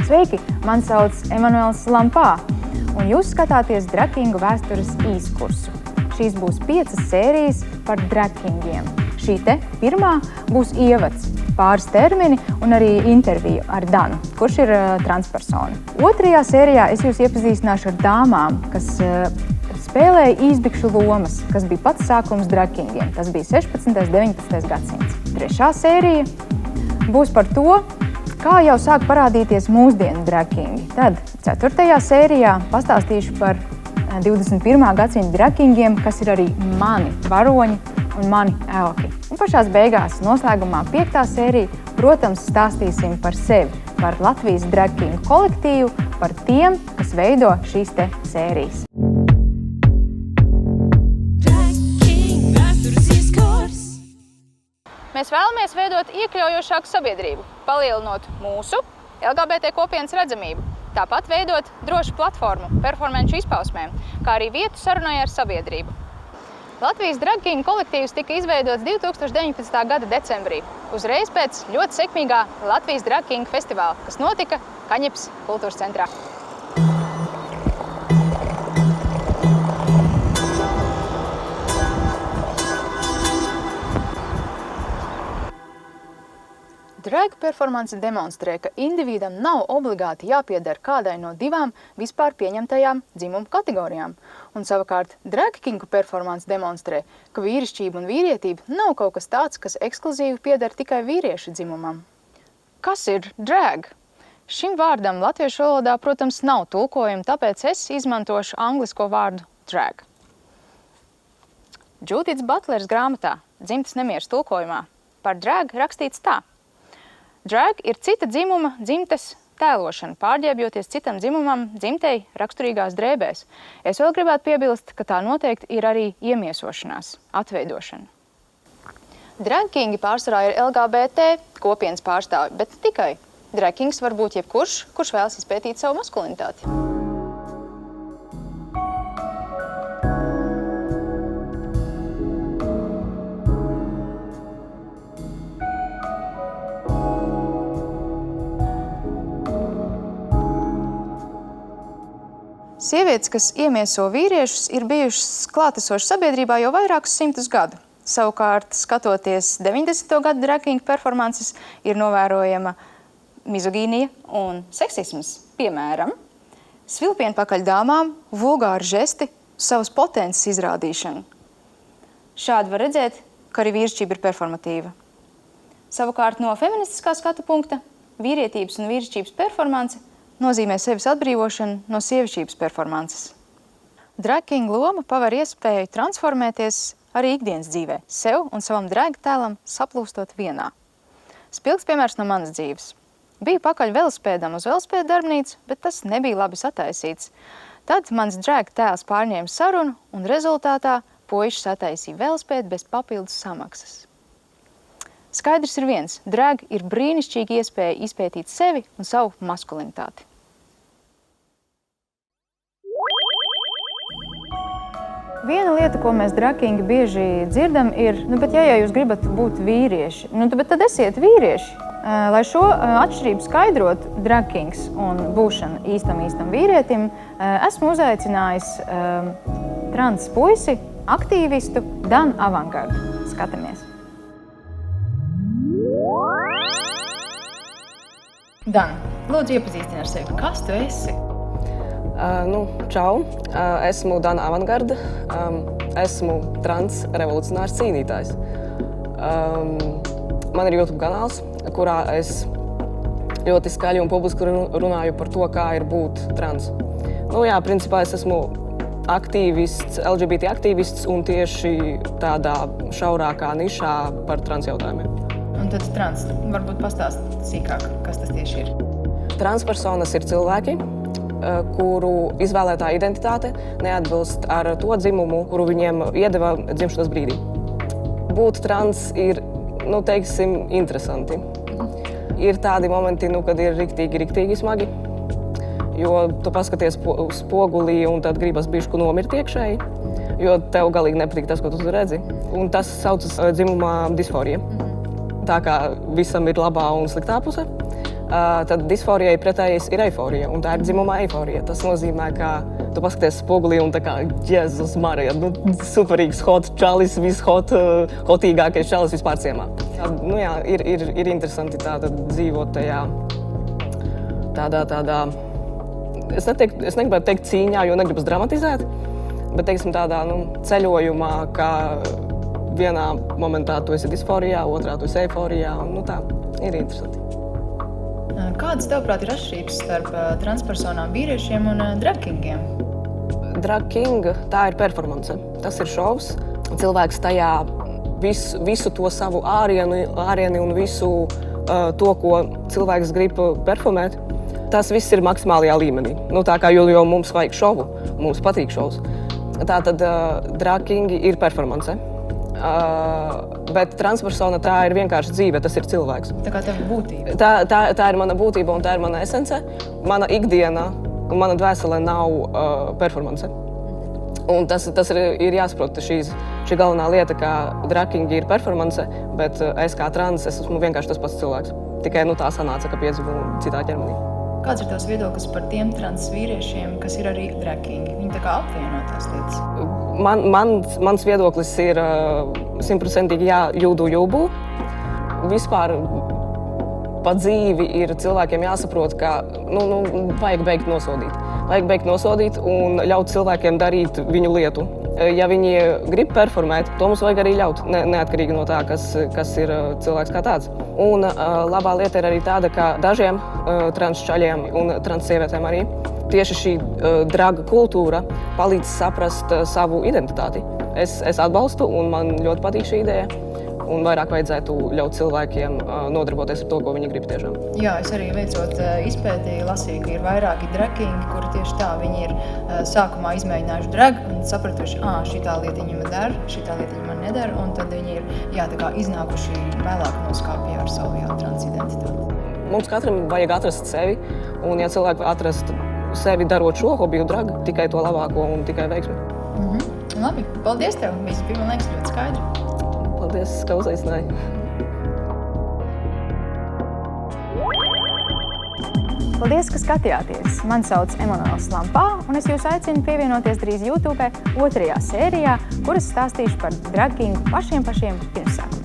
Sveiki, mani sauc Emanuels Lampā, un jūs skatāties Drag Kingu vēstures īskursu. Šīs būs 5 sērijas par Drag Kingiem. Šī te pirmā būs ievads, pāris termini un arī interviju ar Danu, kurš ir transpersona. Otrajā sērijā es jūs iepazīstināšu ar dāmām, kas spēlēja īsbikšu lomas, kas bija pats sākums Drag Kingiem. Tas bija 16. un 19. gadsimts. Trešā sērija būs par to, kā jau sāk parādīties mūsdienu Drag Kingi. Tad 4. sērijā pastāstīšu par 21. gadsimta Drag Kingiem, kas ir arī mani varoņi un mani elki. Un pašās beigās, noslēgumā 5. sērija, protams, stāstīsim par sevi, par Latvijas Drag Kingu kolektīvu, par tiem, kas veido šīs te sērijas. Mēs vēlamies veidot iekļaujošāku sabiedrību, palielinot mūsu LGBT kopienas redzamību. Tāpat veidot drošu platformu performanču izpausmēm, kā arī vietu sarunai ar sabiedrību. Latvijas Drag King kolektīvs tika izveidots 2019. gada decembrī, uzreiz pēc ļoti sekmīgā Latvijas Drag King festivāla, kas notika Kaņepes kultūras centrā. Drag performance demonstrē, ka individam nav obligāti jāpieder kādai no 2 vispār pieņemtajām dzimumu kategorijām. Un savukārt Drag Kingu performance demonstrē, ka vīrišķība un vīrietība nav kaut kas tāds, kas ekskluzīvi pieder tikai vīriešu dzimumam. Kas ir drag? Šim vārdam latviešu valodā, protams, nav tulkojuma, tāpēc es izmantošu anglisko vārdu drag. Judits Butlers grāmatā Dzimtas nemieras tulkojumā par drag rakstīts tā. Drag ir cita dzimuma dzimtes tēlošana, pārģērbjoties citam dzimumam dzimtei raksturīgās drēbēs. Es vēl gribētu piebilst, ka tā noteikti ir arī iemiesošanās, atveidošana. Drag Kingi pārsvarā ir LGBT kopienas pārstāvi, bet ne tikai. Drag Kings var būt jebkurš, kurš vēlas izpētīt savu maskulinitāti. Sievietes, kas iemieso vīriešus, ir bijušas klātesošas sabiedrībā jau vairākus simtus gadu. Savukārt, skatoties 90. gadu Drag King performances, ir novērojama mizogīnija un seksisms. Piemēram, svilpieni pakaļ dāmām, vulgāri žesti, savas potences izrādīšana. Šādi var redzēt, ka arī vīrišķība ir performatīva. Savukārt, no feministiskā skatu punkta, vīrietības un vīrišķības performance nozīmē sevis atbrīvošanu no sievišķības performances. Drag King loma paver iespēju transformēties arī ikdienas dzīvē, sev un savam drag tēlam saplūstot vienā. Spilgts piemērs no manas dzīves. Biju pakaļ velospēdam uz velospēdu darbnīcu, bet tas nebija labi sataisīts. Tad mans drag tēls pārņēma sarunu un rezultātā puišs sataisīja velospēdu bez papildus samaksas. Skaidrs ir viens, drag ir brīnišķīga iespēja izpētīt sevi un savu maskulinitāti. Viena lieta, ko mēs Drag Kingi bieži dzirdam, ir, bet ja jūs gribat būt vīrieši, bet tad esiet vīrieši. Lai šo atšķirību skaidrotu, Drag Kings un būšana īstam vīrietim, esmu uzaicinājis trans puisi, aktīvistu Danu Avangardu. Skatāmies! Dan, lūdzu iepazīstini ar sevi. Kas tu esi? Čau, esmu Dana Avangarda, esmu trans revolucionārs cīnītājs. Man ir YouTube kanāls, kurā es ļoti skaļi un publiski runāju par to, kā ir būt trans. Principā es esmu aktīvists, LGBT aktīvists un tieši tādā šaurākā nišā par trans jautājumiem. Un tad trans, varbūt pastāst sīkāk, kas tas tieši ir? Transpersonas ir cilvēki, kuru izvēlētā identitāte neatbilst ar to dzimumu, kuru viņiem iedeva dzimšanas brīdī. Būt trans ir, interesanti. Ir tādi momenti, kad ir riktīgi smagi, jo tu paskaties uz spogulī un tad gribas bišķi nomirt iekšēji, jo tev galīgi nepatīk tas, ko tu redzi. Un tas saucas dzimuma disforija. Tā kā visam ir labā un sliktā puse. tad disforijai pretējais ir eiforija, un tā ir dzimuma eiforija. Tas nozīmē, ka tu paskaties spogulī un tā kā, Jēzus Marija, superīgs hot čalis, hotīgākais čalis vispār ciemā. Nu jā, ir interesanti dzīvot tajā tādā, es negribētu teikt cīņā, jo negribas dramatizēt, bet, teiksim, tādā ceļojumā, ka vienā momentā tu esi disforijā, otrā tu esi eiforijā, un tā, ir interesanti. Kādas, tavuprāt, ir atšķirības starp transpersonām vīriešiem un drag kingiem? Drag king, tā ir performance, tas ir šovs. Cilvēks tajā visu to savu ārieni un visu to, ko cilvēks grib performēt, tas viss ir maksimālajā līmenī. Tā kā jo mums vajag šovu, mums patīk šovs. Tātad drag kingi ir performance. Bet transpersona tā ir vienkārši dzīve, tas ir cilvēks. Tā kā tev būtība? Tā ir mana būtība un tā ir mana esence. Mana ikdiena un mana dvēsele nav performance. Un tas ir jāsaprot, šī galvenā lieta, ka drag kingi ir performance, bet es kā trans, es esmu vienkārši tas pats cilvēks. Tikai tā sanāca, ka piedzimu citā ķermenī. Kāds ir tavs viedoklis par tiem trans vīriešiem, kas ir arī drag kingi? Viņi tā kā apvieno tās lietas. Mans viedoklis ir 100% jā, jūbu. Vispār pa dzīvi ir cilvēkiem jāsaprot, ka vajag beigt nosodīt. Vajag beigt nosodīt un ļaut cilvēkiem darīt viņu lietu. Ja viņi grib performēt, to mums vajag arī ļaut, neatkarīgi no tā, kas ir cilvēks kā tāds. Un labā lieta ir arī tāda, ka dažiem transčaļiem un transsievietēm arī tieši šī draga kultūra palīdz saprast savu identitāti. Es atbalstu un man ļoti patīk šī ideja. Un vairāk vajadzētu ļaut cilvēkiem nodarboties ar to, ko viņi grib tiešām. Jā, es arī veicot izpēti lasīju, ka ir vairāki drag kingi, kuri tieši tā, viņi ir sākumā izmēģinājuši drag un sapratuši, šitā lietiņa man der, šitā lietiņa man neder, un tad viņi ir tā kā iznākuši vēlāk noskāpjā ar savu transidentitāti. Mums katram vajag atrast sevi, un ja cilvēki atrast sevi darot šo hobiju drag, tikai to labāko un tikai veiksmi. Labi, paldies tev, viss bija, man liekas, ļoti skaidri. Paldies, ka uzaicināji. Paldies, ka skatījāties! Mani sauc Emanuels Lampā, un es jūs aicinu pievienoties drīz YouTube 2. sērijā, kuras stāstīšu par drag kingu pašiem pirmsākumiem.